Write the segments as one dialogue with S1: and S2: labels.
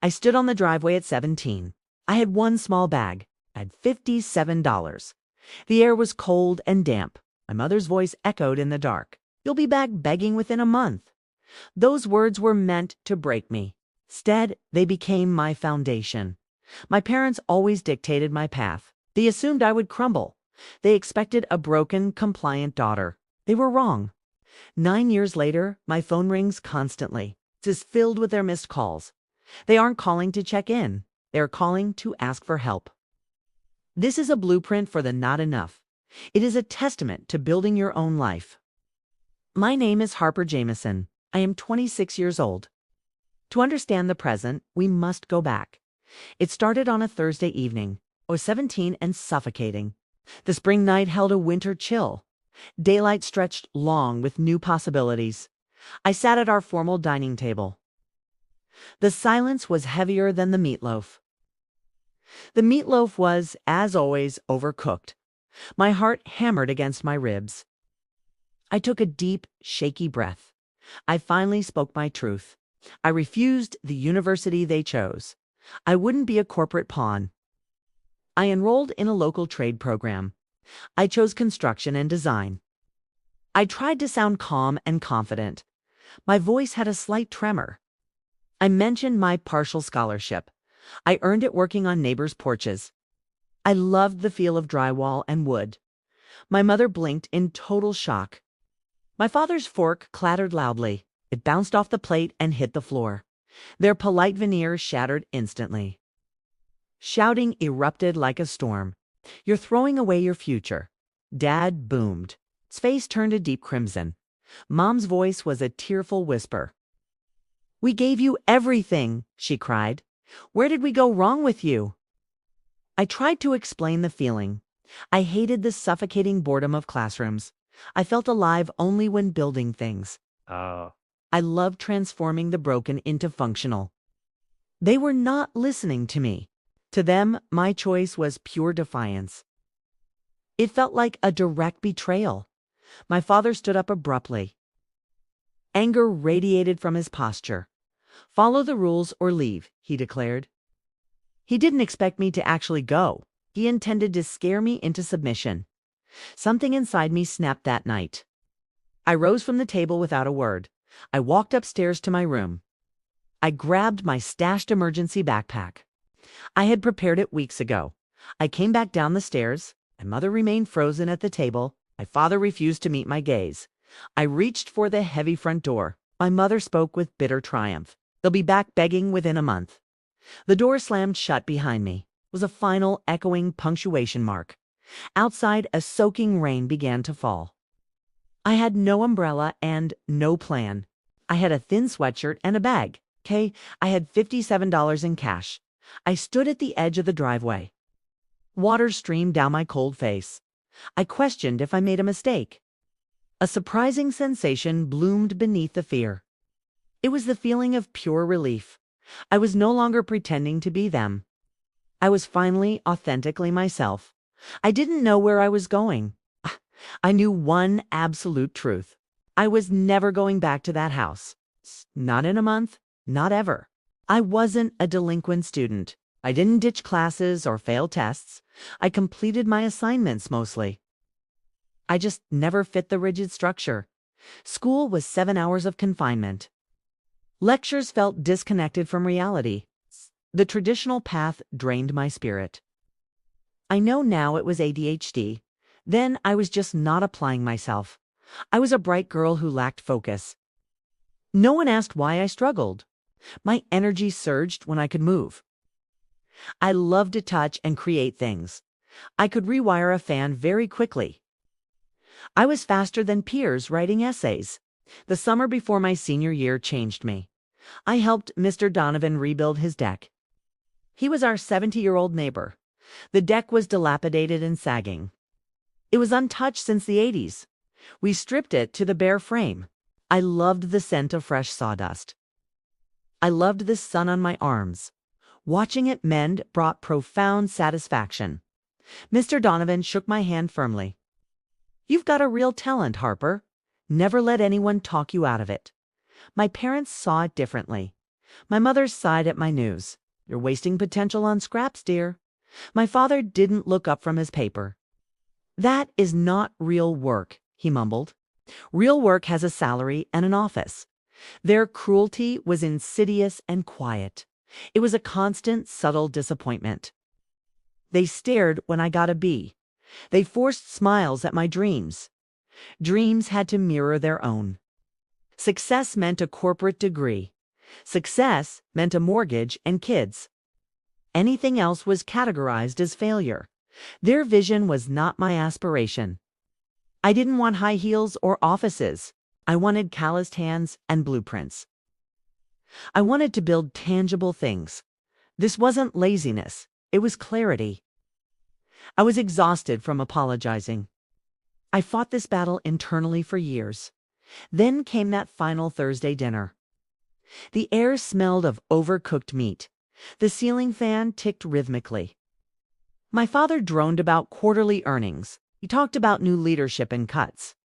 S1: I stood on the driveway at 17. I had one small bag. I had $57. The air was cold and damp. My mother's voice echoed in the dark. "You'll be back begging within a month." Those words were meant to break me. Instead, they became my foundation. My parents always dictated my path. They assumed I would crumble. They expected a broken, compliant daughter. They were wrong. 9 years later, my phone rings constantly. It is filled with their missed calls. They aren't calling to check in. They are calling to ask for help. This is a blueprint for the not enough. It is a testament to building your own life. My name is Harper Jamison. I am 26 years old. To understand the present, we must go back. It started on a Thursday evening. I was 17 and suffocating. The spring night held a winter chill. Daylight stretched long with new possibilities. I sat at our formal dining table. The silence was heavier than the meatloaf. The meatloaf was, as always, overcooked. My heart hammered against my ribs. I took a deep, shaky breath. I finally spoke my truth. I refused the university they chose. I wouldn't be a corporate pawn. I enrolled in a local trade program. I chose construction and design. I tried to sound calm and confident. My voice had a slight tremor. I mentioned my partial scholarship. I earned it working on neighbors' porches. I loved the feel of drywall and wood. My mother blinked in total shock. My father's fork clattered loudly. It bounced off the plate and hit the floor. Their polite veneer shattered instantly. Shouting erupted like a storm. "You're throwing away your future." Dad boomed. His face turned a deep crimson. Mom's voice was a tearful whisper. "We gave you everything," she cried. "Where did we go wrong with you?" I tried to explain the feeling. I hated the suffocating boredom of classrooms. I felt alive only when building things. I loved transforming the broken into functional. They were not listening to me. To them, my choice was pure defiance. It felt like a direct betrayal. My father stood up abruptly. Anger radiated from his posture. "Follow the rules or leave," he declared. He didn't expect me to actually go. He intended to scare me into submission. Something inside me snapped that night. I rose from the table without a word. I walked upstairs to my room. I grabbed my stashed emergency backpack. I had prepared it weeks ago. I came back down the stairs. My mother remained frozen at the table. My father refused to meet my gaze. I reached for the heavy front door. My mother spoke with bitter triumph. "They'll be back begging within a month." The door slammed shut behind me. It was a final, echoing punctuation mark. Outside, a soaking rain began to fall. I had no umbrella and no plan. I had a thin sweatshirt and a bag. I had $57 in cash. I stood at the edge of the driveway. Water streamed down my cold face. I questioned if I made a mistake. A surprising sensation bloomed beneath the fear. It was the feeling of pure relief. I was no longer pretending to be them. I was finally authentically myself. I didn't know where I was going. I knew one absolute truth. I was never going back to that house. Not in a month, not ever. I wasn't a delinquent student. I didn't ditch classes or fail tests. I completed my assignments mostly. I just never fit the rigid structure. School was 7 hours of confinement. Lectures felt disconnected from reality. The traditional path drained my spirit. I know now it was ADHD. Then I was just not applying myself. I was a bright girl who lacked focus. No one asked why I struggled. My energy surged when I could move. I loved to touch and create things. I could rewire a fan very quickly. I was faster than peers writing essays. The summer before my senior year changed me. I helped Mr. Donovan rebuild his deck. He was our 70-year-old neighbor. The deck was dilapidated and sagging. It was untouched since the 80s. We stripped it to the bare frame. I loved the scent of fresh sawdust. I loved the sun on my arms. Watching it mend brought profound satisfaction. Mr. Donovan shook my hand firmly. "You've got a real talent, Harper. Never let anyone talk you out of it." My parents saw it differently. My mother sighed at my news. You're wasting potential on scraps, dear. My father didn't look up from his paper. That is not real work, he mumbled. Real work has a salary and an office. Their cruelty was insidious and quiet. It was a constant, subtle disappointment. They stared when I got a B. They forced smiles at my dreams. Dreams had to mirror their own. Success meant a corporate degree. Success meant a mortgage and kids. Anything else was categorized as failure. Their vision was not my aspiration. I didn't want high heels or offices. I wanted calloused hands and blueprints. I wanted to build tangible things. This wasn't laziness. It was clarity. I was exhausted from apologizing. I fought this battle internally for years. Then came that final Thursday dinner. The air smelled of overcooked meat. The ceiling fan ticked rhythmically. My father droned about quarterly earnings. He talked about new leadership and cuts.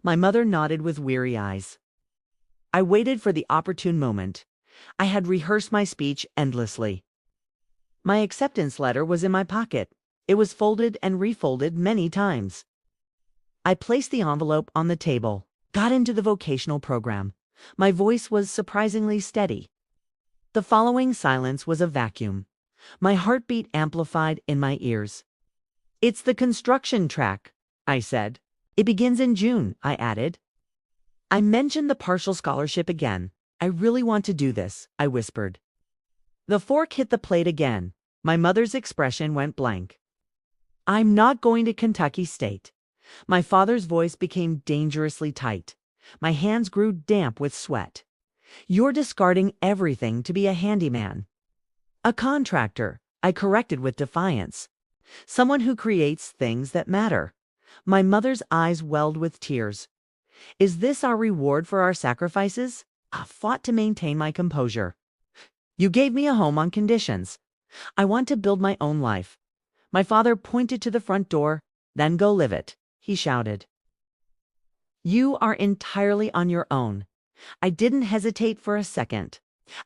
S1: My mother nodded with weary eyes. I waited for the opportune moment. I had rehearsed my speech endlessly. My acceptance letter was in my pocket. It was folded and refolded many times. I placed the envelope on the table, got into the vocational program. My voice was surprisingly steady. The following silence was a vacuum. My heartbeat amplified in my ears. It's the construction track, I said. It begins in June, I added. I mentioned the partial scholarship again. I really want to do this, I whispered. The fork hit the plate again. My mother's expression went blank. I'm not going to Kentucky State. My father's voice became dangerously tight. My hands grew damp with sweat. You're discarding everything to be a handyman. A contractor, I corrected with defiance. Someone who creates things that matter. My mother's eyes welled with tears. Is this our reward for our sacrifices? I fought to maintain my composure. You gave me a home on conditions. I want to build my own life. My father pointed to the front door. Then go live it, he shouted. You are entirely on your own. I didn't hesitate for a second.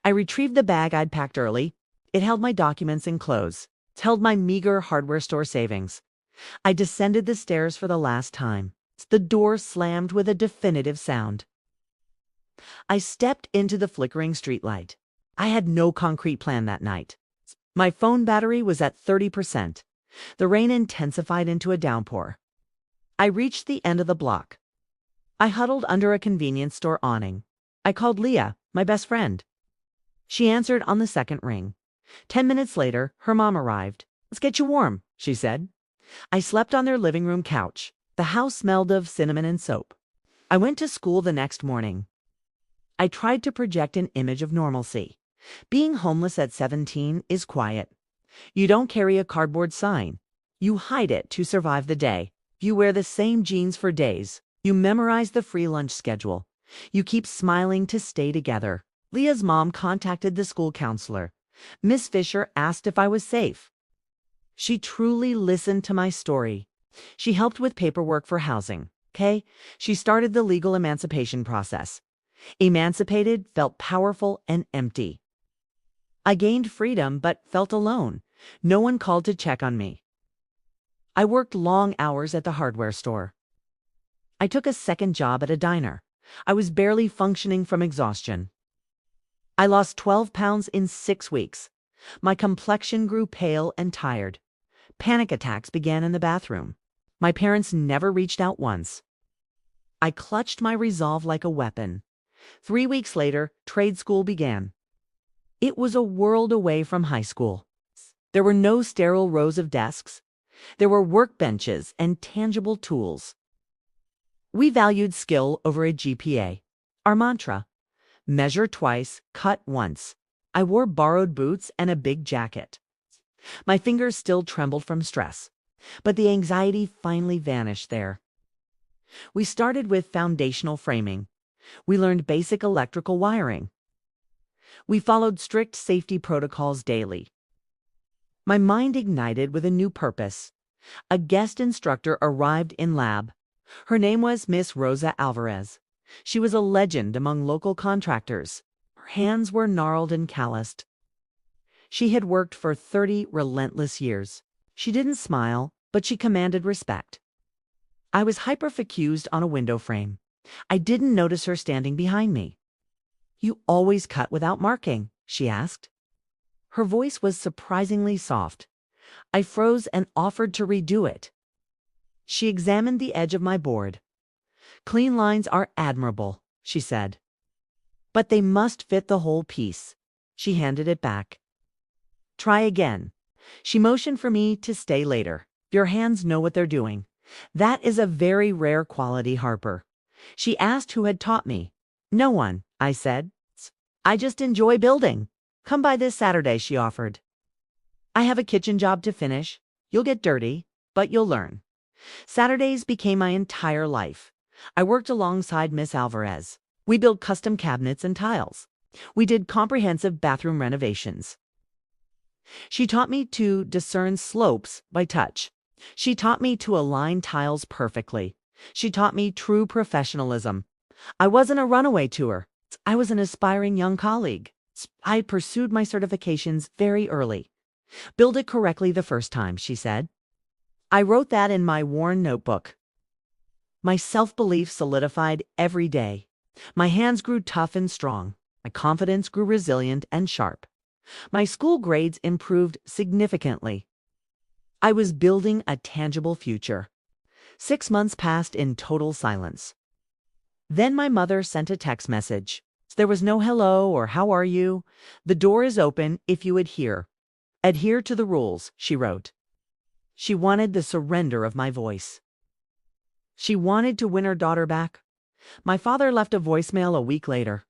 S1: I retrieved the bag I'd packed early. It held my documents and clothes. It held my meager hardware store savings. I descended the stairs for the last time. The door slammed with a definitive sound. I stepped into the flickering streetlight. I had no concrete plan that night. My phone battery was at 30%. The rain intensified into a downpour. I reached the end of the block. I huddled under a convenience store awning. I called Leah, my best friend. She answered on the second ring. 10 minutes later, her mom arrived. Let's get you warm, she said. I slept on their living room couch. The house smelled of cinnamon and soap. I went to school the next morning. I tried to project an image of normalcy. Being homeless at 17 is quiet. You don't carry a cardboard sign. You hide it to survive the day. You wear the same jeans for days. You memorize the free lunch schedule. You keep smiling to stay together. Leah's mom contacted the school counselor. Miss Fisher asked if I was safe. She truly listened to my story. She helped with paperwork for housing. She started the legal emancipation process. Emancipated felt powerful and empty. I gained freedom but felt alone. No one called to check on me. I worked long hours at the hardware store. I took a second job at a diner. I was barely functioning from exhaustion. I lost 12 pounds in 6 weeks. My complexion grew pale and tired. Panic attacks began in the bathroom. My parents never reached out once. I clutched my resolve like a weapon. 3 weeks later, trade school began. It was a world away from high school. There were no sterile rows of desks. There were workbenches and tangible tools. We valued skill over a GPA. Our mantra: measure twice, cut once. I wore borrowed boots and a big jacket. My fingers still trembled from stress, but the anxiety finally vanished there. We started with foundational framing. We learned basic electrical wiring. We followed strict safety protocols daily. My mind ignited with a new purpose. A guest instructor arrived in lab. Her name was Miss Rosa Alvarez. She was a legend among local contractors. Her hands were gnarled and calloused. She had worked for 30 relentless years. She didn't smile, but she commanded respect. I was hyperfocused on a window frame. I didn't notice her standing behind me. "You always cut without marking?" she asked. Her voice was surprisingly soft. I froze and offered to redo it. She examined the edge of my board. "Clean lines are admirable," she said. "But they must fit the whole piece." She handed it back. "Try again." She motioned for me to stay later. "Your hands know what they're doing. That is a very rare quality, Harper." She asked who had taught me. "No one," I said. "I just enjoy building." "Come by this Saturday," she offered. "I have a kitchen job to finish. You'll get dirty, but you'll learn." Saturdays became my entire life. I worked alongside Miss Alvarez. We built custom cabinets and tiles. We did comprehensive bathroom renovations. She taught me to discern slopes by touch. She taught me to align tiles perfectly. She taught me true professionalism. I wasn't a runaway to her. I was an aspiring young colleague. I pursued my certifications very early. "Build it correctly the first time," she said. I wrote that in my worn notebook. My self-belief solidified every day. My hands grew tough and strong. My confidence grew resilient and sharp. My school grades improved significantly. I was building a tangible future. 6 months passed in total silence. Then my mother sent a text message. There was no hello or how are you. "The door is open if you adhere. Adhere to the rules," she wrote. She wanted the surrender of my voice. She wanted to win her daughter back. My father left a voicemail a week later.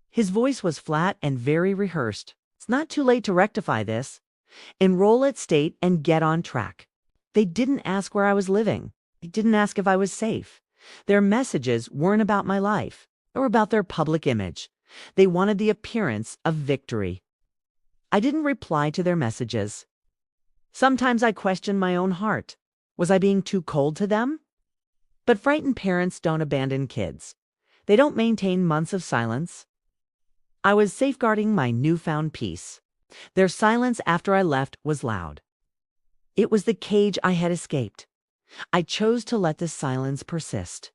S1: His voice was flat and very rehearsed. "It's not too late to rectify this. Enroll at State and get on track." They didn't ask where I was living. They didn't ask if I was safe. Their messages weren't about my life or about their public image. They wanted the appearance of victory. I didn't reply to their messages. Sometimes I questioned my own heart. Was I being too cold to them? But frightened parents don't abandon kids. They don't maintain months of silence. I was safeguarding my newfound peace. Their silence after I left was loud. It was the cage I had escaped. I chose to let this silence persist.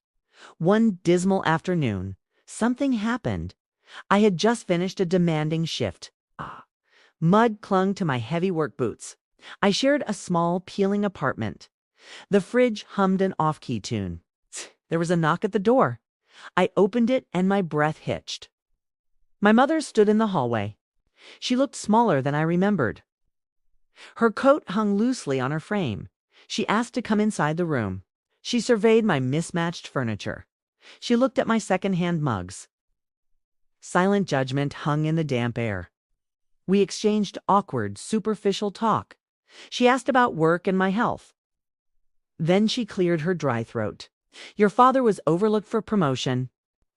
S1: One dismal afternoon, something happened. I had just finished a demanding shift. Mud clung to my heavy work boots. I shared a small, peeling apartment. The fridge hummed an off-key tune. There was a knock at the door. I opened it and my breath hitched. My mother stood in the hallway. She looked smaller than I remembered. Her coat hung loosely on her frame. She asked to come inside the room. She surveyed my mismatched furniture. She looked at my second-hand mugs. Silent judgment hung in the damp air. We exchanged awkward, superficial talk. She asked about work and my health. Then she cleared her dry throat. "Your father was overlooked for promotion.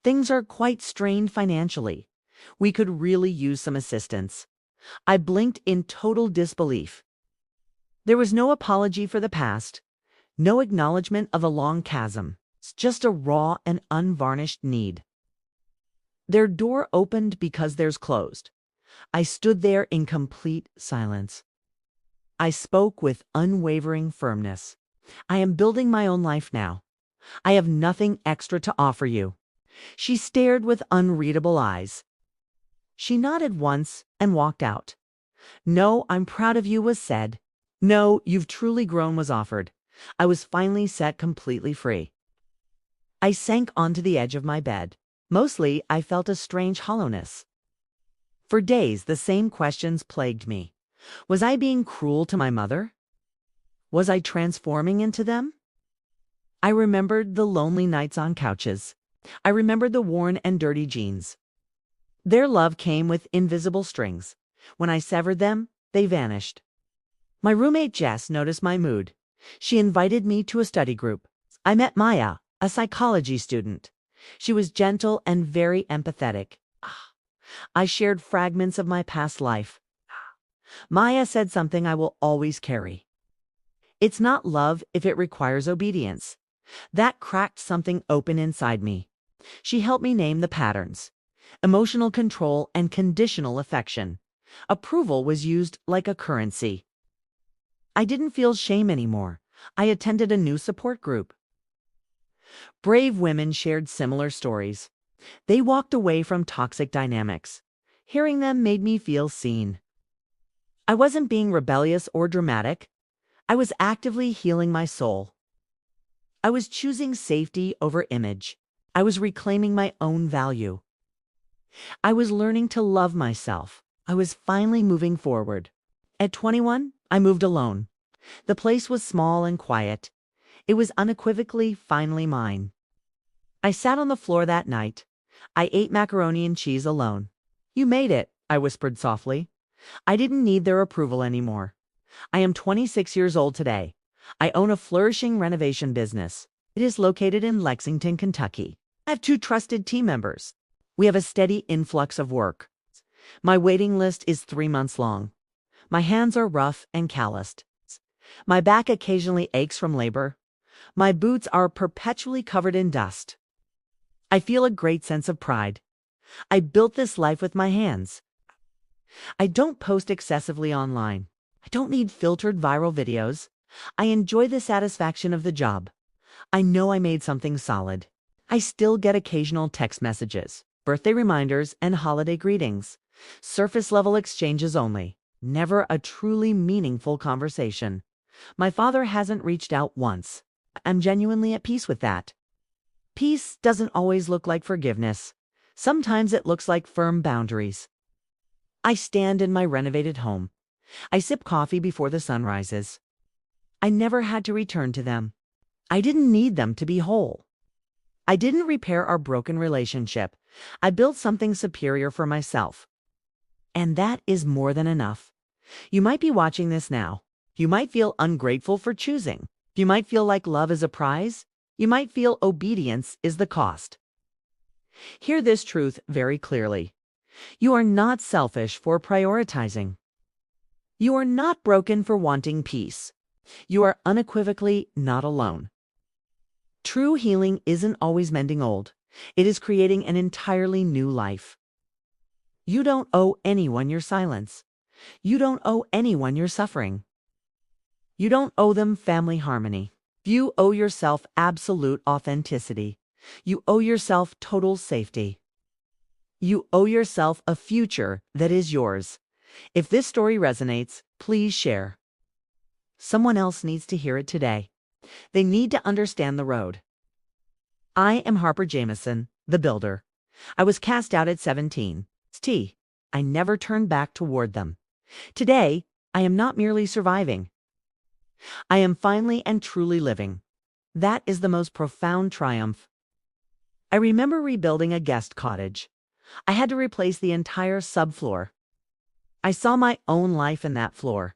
S1: Things are quite strained financially. We could really use some assistance." I blinked in total disbelief. There was no apology for the past, no acknowledgement of a long chasm. It's just a raw and unvarnished need. Their door opened because theirs closed. I stood there in complete silence. I spoke with unwavering firmness. "I am building my own life now. I have nothing extra to offer you." She stared with unreadable eyes. She nodded once and walked out. "No, I'm proud of you," was said. "No, you've truly grown," was offered. I was finally set completely free. I sank onto the edge of my bed. Mostly, I felt a strange hollowness. For days, the same questions plagued me. Was I being cruel to my mother? Was I transforming into them? I remembered the lonely nights on couches. I remembered the worn and dirty jeans. Their love came with invisible strings. When I severed them, they vanished. My roommate Jess noticed my mood. She invited me to a study group. I met Maya, a psychology student. She was gentle and very empathetic. I shared fragments of my past life. Maya said something I will always carry. "It's not love if it requires obedience." That cracked something open inside me. She helped me name the patterns. emotional control, and conditional affection. Approval was used like a currency. I didn't feel shame anymore. I attended a new support group. Brave women shared similar stories. They walked away from toxic dynamics. Hearing them made me feel seen. I wasn't being rebellious or dramatic. I was actively healing my soul. I was choosing safety over image. I was reclaiming my own value. I was learning to love myself. I was finally moving forward. At 21, I moved alone. The place was small and quiet. It was unequivocally finally mine. I sat on the floor that night. I ate macaroni and cheese alone. "You made it," I whispered softly. I didn't need their approval anymore. I am 26 years old today. I own a flourishing renovation business. It is located in Lexington, Kentucky. I have 2 trusted team members. We have a steady influx of work. My waiting list is 3 months long. My hands are rough and calloused. My back occasionally aches from labor. My boots are perpetually covered in dust. I feel a great sense of pride. I built this life with my hands. I don't post excessively online. I don't need filtered viral videos. I enjoy the satisfaction of the job. I know I made something solid. I still get occasional text messages, birthday reminders, and holiday greetings. Surface-level exchanges only. Never a truly meaningful conversation. My father hasn't reached out once. I'm genuinely at peace with that. Peace doesn't always look like forgiveness. Sometimes it looks like firm boundaries. I stand in my renovated home. I sip coffee before the sun rises. I never had to return to them. I didn't need them to be whole. I didn't repair our broken relationship. I built something superior for myself. And that is more than enough. You might be watching this now. You might feel ungrateful for choosing. You might feel like love is a prize. You might feel obedience is the cost. Hear this truth very clearly. You are not selfish for prioritizing. You are not broken for wanting peace. You are unequivocally not alone. True healing isn't always mending old. It is creating an entirely new life. You don't owe anyone your silence. You don't owe anyone your suffering. You don't owe them family harmony. You owe yourself absolute authenticity. You owe yourself total safety. You owe yourself a future that is yours. If this story resonates, please share. Someone else needs to hear it today. They need to understand the road. I am Harper Jameson, the builder. I was cast out at 17. I never turned back toward them. Today, I am not merely surviving. I am finally and truly living. That is the most profound triumph. I remember rebuilding a guest cottage. I had to replace the entire subfloor. I saw my own life in that floor.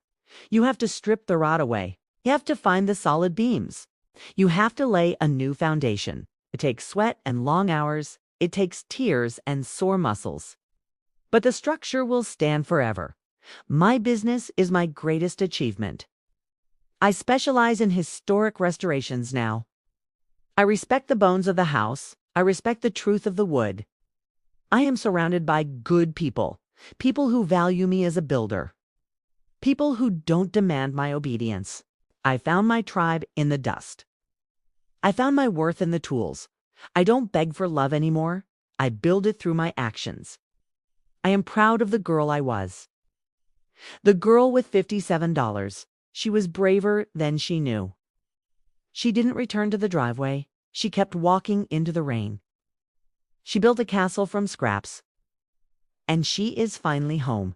S1: You have to strip the rot away. You have to find the solid beams. You have to lay a new foundation. It takes sweat and long hours. It takes tears and sore muscles. But the structure will stand forever. My business is my greatest achievement. I specialize in historic restorations now. I respect the bones of the house. I respect the truth of the wood. I am surrounded by good people, people who value me as a builder, people who don't demand my obedience. I found my tribe in the dust. I found my worth in the tools. I don't beg for love anymore. I build it through my actions. I am proud of the girl I was. The girl with $57. She was braver than she knew. She didn't return to the driveway. She kept walking into the rain. She built a castle from scraps. And she is finally home.